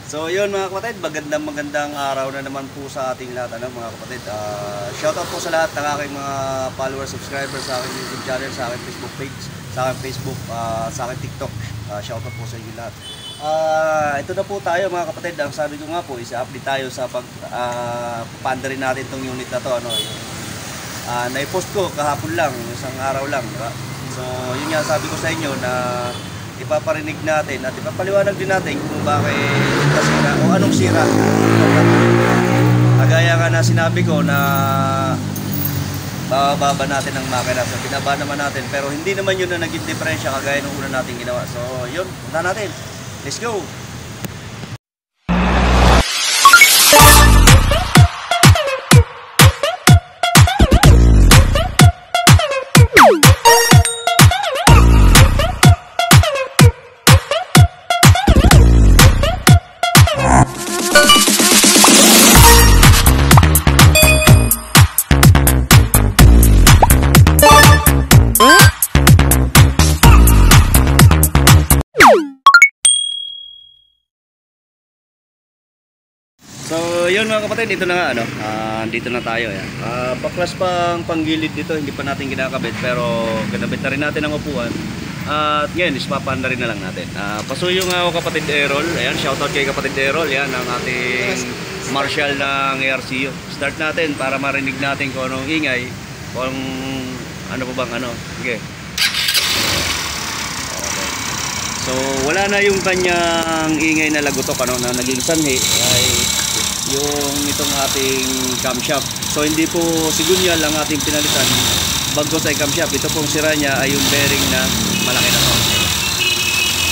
So yun mga kapatid, magandang araw na naman po sa ating lahat mga kapatid. Shoutout po sa lahat ng aking mga followers, subscribers sa aking YouTube channel, sa aking Facebook page, sa aking Facebook, sa aking TikTok. Shoutout po sa inyo lahat. Ito na po tayo mga kapatid. Ang sabi ko nga po, isa-update tayo sa pagpapandarin natin tong unit na to. Na-post ko kahapon lang, isang araw lang, diba? So yun nga sabi ko sa inyo na ipaparinig natin at ipapaliwanag din natin kung bakit nasira o anong sira. Kagaya nga na sinabi ko na bababa natin ang makina. So pinaba naman natin, pero hindi naman yun na naging diferensya kagaya nung una natin ginawa. So yun, punta natin. Let's go! So yun mga kapatid, dito na nga dito na tayo yan. Baklas pang panggilid dito, hindi pa natin kinakabit, pero kinabit na rin natin ang upuan. At ngayon ispapanda rin na lang natin. Pasuyo nga ako kapatid Errol. Ayan, shoutout kay kapatid Errol. Yan ang ating marshal ng ARCU. Start natin para marinig natin kung anong ingay, kung ano pa bang Sige. Okay. So wala na yung kanyang ingay na lagutok na naging sanhi ay yung itong ating camshaft. So hindi po sigunyal ang ating pinalitan bagos ay camshaft. Ito pong sira niya ay yung bearing na malaki na to.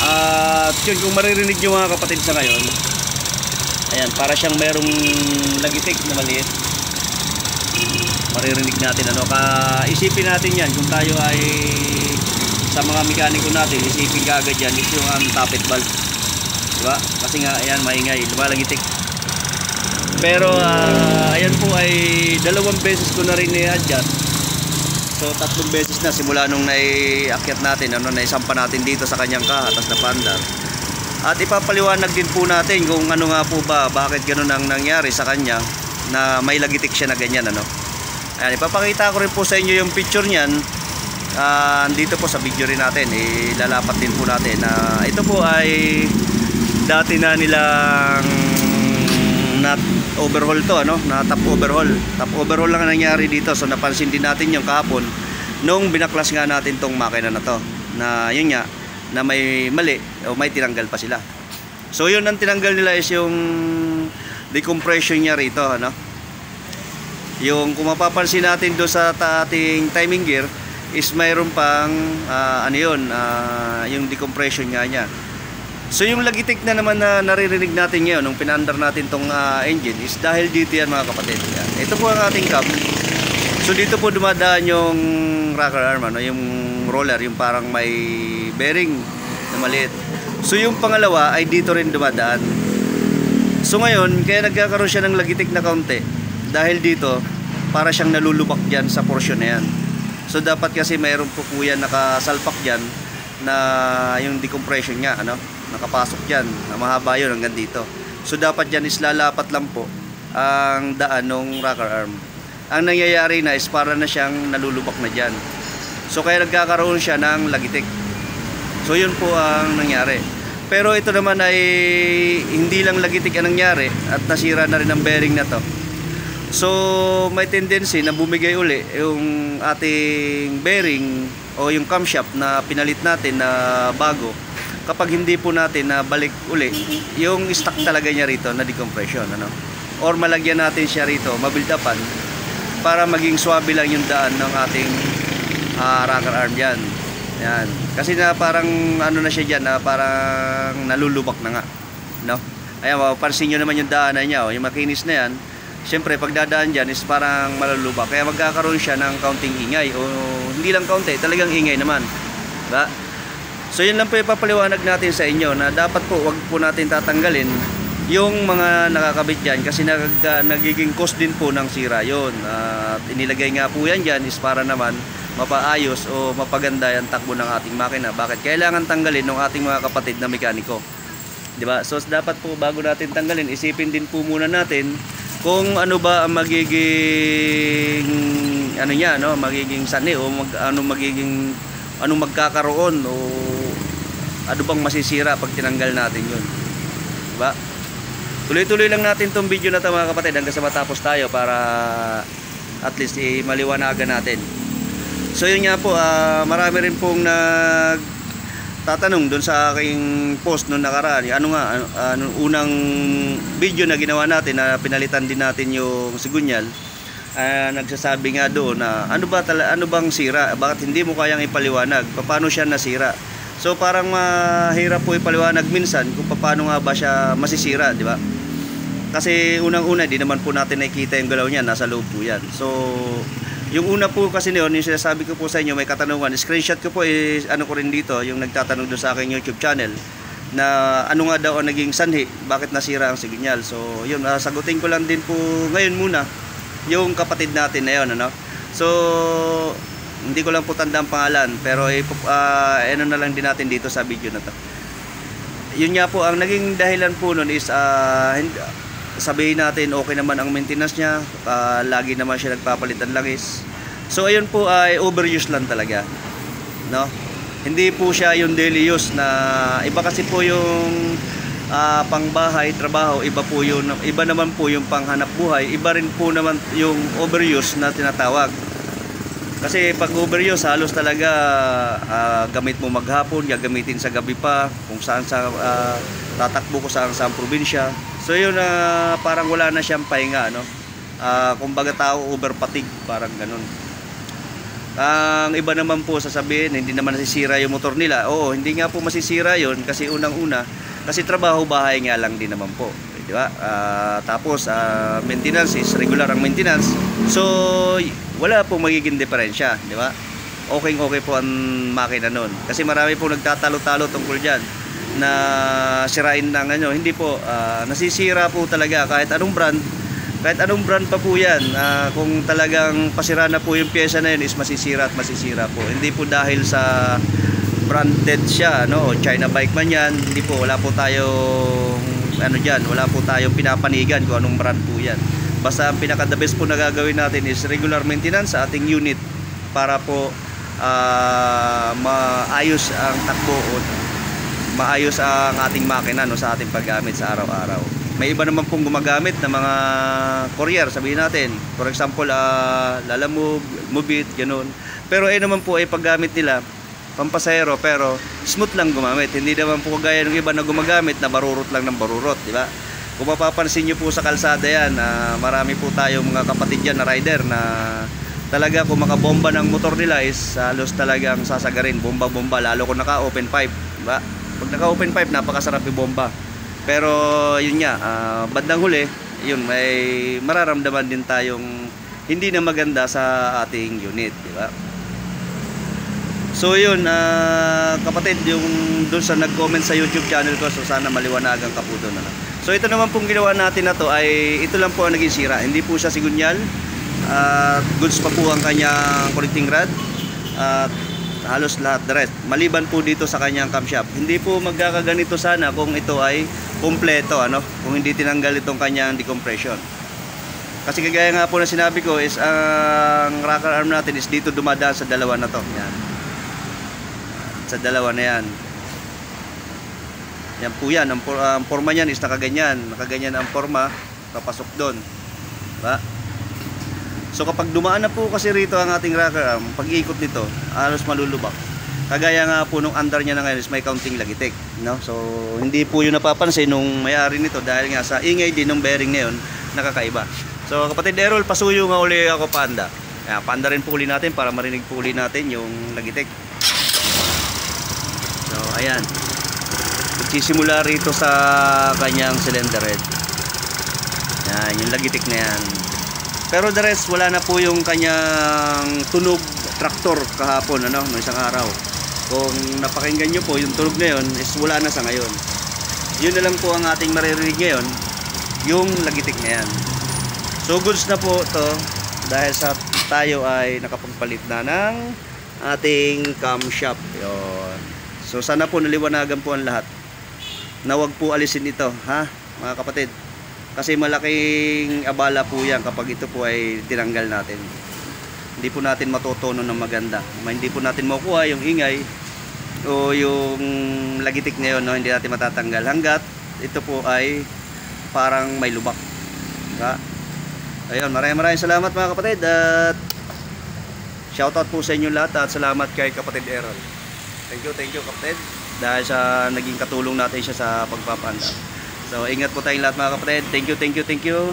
At yun, kung maririnig nyo mga kapatid sa ngayon, ayan, para siyang merong lagitik na maliit. Maririnig natin isipin natin yan kung tayo ay sa mga mekaniko natin, isipin ka agad yan, ito yung tappet valve, diba? Kasi nga ayan, maingay, lumalagitik. Pero ayan po ay 2 beses ko na rin i-adjust. So 3 beses na simula nung naiakyat natin, naisampa natin dito sa kanyang kaha, tapos napandar. At ipapaliwanag din po natin kung ano nga po ba, bakit ganun ang nangyari sa kanya na may lagitik siya na ganyan. Ayan, ipapakita ko rin po sa inyo yung picture niyan. Dito po sa video rin natin, ilalapat din po natin na ito po ay dati na nilang overhaul to, na top overhaul lang ang nangyari dito. So napansin din natin yung kahapon nung binaklas nga natin tong makina na to, na yun nga na may mali o may tinanggal pa sila. So yun, ang tinanggal nila is yung decompression niya rito, yung kung mapapansin natin do sa ating timing gear is mayroon pang yung decompression nga niya. So yung lagitik na naman na naririnig natin ngayon nung pinandar natin tong engine is dahil dito yan mga kapatid. Yan. Ito po ang ating cam. So dito po dumadaan yung rocker arm, yung roller, yung parang may bearing na maliit. So yung pangalawa ay dito rin dumadaan. So ngayon, kaya nagkakaroon siya ng lagitik na kaunti dahil dito para siyang nalulubak dyan sa portion na yan. So dapat kasi mayroon po yan nakasalpak dyan na yung decompression niya, nakapasok dyan, na mahaba yun hanggang dito. So dapat dyan is lalapat lang po ang daan ng rocker arm. Ang nangyayari na is para na siyang nalulubak na dyan. So kaya nagkakaroon siya ng lagitik. So yun po ang nangyari. Pero ito naman ay hindi lang lagitik ang nangyari at nasira na rin ang bearing na to. So may tendency na bumigay uli yung ating bearing o yung camshaft na pinalit natin na bago kapag hindi po natin na balik uli yung stock talaga niya rito na decompression, or malagyan natin siya rito, mabildapan para maging swabe lang yung daan ng ating rocker arm dyan. Yan. Kasi na parang na siya dyan, na parang nalulubak na nga, ayan, mapapansin nyo naman yung daanan niya, yung makinis na yan. Siyempre pag dadaan dyan is parang malulubak, kaya magkakaroon siya ng kaunting ingay, o hindi lang kaunti, talagang ingay naman, diba? So yun lang po ipapaliwanag natin sa inyo, na dapat po wag po natin tatanggalin yung mga nakakabit dyan kasi nagiging cause din po ng sira yun. At inilagay nga po yan dyan is para naman mapaayos o mapaganda yung takbo ng ating makina. Bakit kailangan tanggalin ng ating mga kapatid na mekaniko? di ba? So dapat po bago natin tanggalin, isipin din po muna natin kung ano ba ang magiging ano niya, no, magiging sanhi o anong magkakaroon o ano bang masisira pag tinanggal natin 'yun. Di ba? Tuloy-tuloy lang natin tong video na to mga kapatid hanggang sa matapos tayo para at least maliwanagan natin. So yun nga po, marami rin pong nagtatanong doon sa aking post noong nakaraan. Anong unang video na ginawa natin na pinalitan din natin yung sigunyal. Nagsasabi nga doon na ano bang sira? Bakit hindi mo kayang ipaliwanag? Paano siya nasira? So parang mahirap po ipaliwanag minsan kung paano nga ba siya masisira, di ba? Kasi unang-una, di naman po natin nakikita yung galaw niya, nasa loob po yan. So yung una po kasi noon, yung sinasabi ko po sa inyo, may katanungan, screenshot ko po ano ko rin dito, yung nagtatanong doon sa aking YouTube channel na ano nga daw ang naging sanhi, bakit nasira ang sigunyal. So yun, sagutin ko lang din po ngayon muna yung kapatid natin na yun, ano. So hindi ko lang po tanda ang pangalan, pero ano na lang din natin dito sa video na to. Yun nga po, ang naging dahilan po noon is sabihin natin okay naman ang maintenance niya, lagi naman siya nagpapalit ng langis. So ayun po ay overuse lang talaga, no? Hindi po siya yung daily use na iba kasi po yung pangbahay, trabaho, iba naman po yung panghanap buhay, iba rin po naman yung overuse na tinatawag. Kasi pag overuse halos talaga gamit mo maghapon, gagamitin sa gabi pa, kung saan tatakbo ko saan probinsya. So yun, parang wala na siyang pahinga, no? Kumbaga tao over fatigue, parang ganun. Ang iba naman po sasabihin, hindi naman nasisira yung motor nila. Oo, hindi nga po masisira yun kasi unang-una, kasi trabaho bahay nga lang din naman po, di ba? Tapos maintenance is regular ang maintenance. So wala po magiging diferensya, di ba? Okay po ang makina nun. Kasi marami po nagtatalo-talo tungkol diyan na sirain ng hindi po, nasisira po talaga kahit anong brand pa po yan. Kung talagang pasira na po yung pyesa na yun is masisira at masisira po. Hindi po dahil sa branded siya, no, o China bike man yan, hindi po, wala po tayong wala po tayong pinapanigan kung anong brand po yan. Basta ang pinaka-the best po na gagawin natin is regular maintenance sa ating unit para po maayos ang takbo o maayos ang ating makina, no, sa ating paggamit sa araw-araw. May iba naman pong gumagamit ng mga courier, sabihin natin. For example, Lalamove, Mubit, ganun. Pero naman po ay paggamit nila pampasahero pero smooth lang gumamit. Hindi naman po kagaya ng iba na gumagamit na barurot lang ng barurot, di ba? Kung mapapansin nyo po sa kalsada yan, marami po tayong mga kapatid dyan na rider na talaga kung makabomba ng motor nila is halos talagang sasagarin, bomba-bomba, lalo kung naka-open pipe, diba? Pag naka-open pipe, napakasarap yung bomba. Pero yun nga, bandang huli, yun, may mararamdaman din tayong hindi na maganda sa ating unit, diba? So yun, kapatid, yung doon sa nag-comment sa YouTube channel ko, so sana maliwanagan ka po doon. So ito naman pong ginawa natin na to ay ito lang po ang naging sira. Hindi po siya sigunyal. Goods pa po ang kanyang connecting rod. Halos lahat the rest. Maliban po dito sa kanyang camshaft. Hindi po magkakaganito sana kung ito ay kompleto, ano? Kung hindi tinanggal itong kanyang decompression. Kasi kagaya nga po na sinabi ko is ang rocker arm natin is dito dumadaan sa dalawa na to. Yan. Sa dalawa na yan. Yan po yan. Ang forma niyan is nakaganyan. Nakaganyan ang forma. Papasok doon. Diba? So kapag dumaan na po kasi rito ang ating rocker arm, pag ikot nito, halos malulubak. Kagaya nga po nung under niya na ngayon is may counting lagitik, no? So hindi po yun napapansin nung may-ari nito dahil nga sa ingay din ng bearing na yun, nakakaiba. So kapatid Errol, pasuyo nga uli ako panda. Panda rin po uli natin para marinig po uli natin yung lagitik. So ayan. Magsisimula rito sa kanyang cylinder head. Yan, yung lagitik na yan. Pero the rest, wala na po yung kanyang tunog traktor kahapon, ano, no isang araw. Kung napakinggan nyo po, yung tunog na yun is wala na sa ngayon. Yun na lang po ang ating maririnig ngayon, yung lagitik na yan. So goods na po to dahil sa tayo ay nakapagpalit na ng ating camshaft. Yun. So sana po naliwanagan po ang lahat. na wag po alisin ito, ha mga kapatid, kasi malaking abala po yan kapag ito po ay tinanggal natin. Hindi po natin matutuno ng maganda, hindi po natin makukuha yung ingay o yung lagitik na yun, no? Hindi natin matatanggal hanggat ito po ay parang may lubak, ha? Ayun, maraming salamat mga kapatid, at shoutout po sa inyo lahat, at salamat kay kapatid Errol. Thank you kapatid, dahil sa naging katulong natin siya sa pagpapanda. So ingat po tayong lahat mga kapatid. Thank you.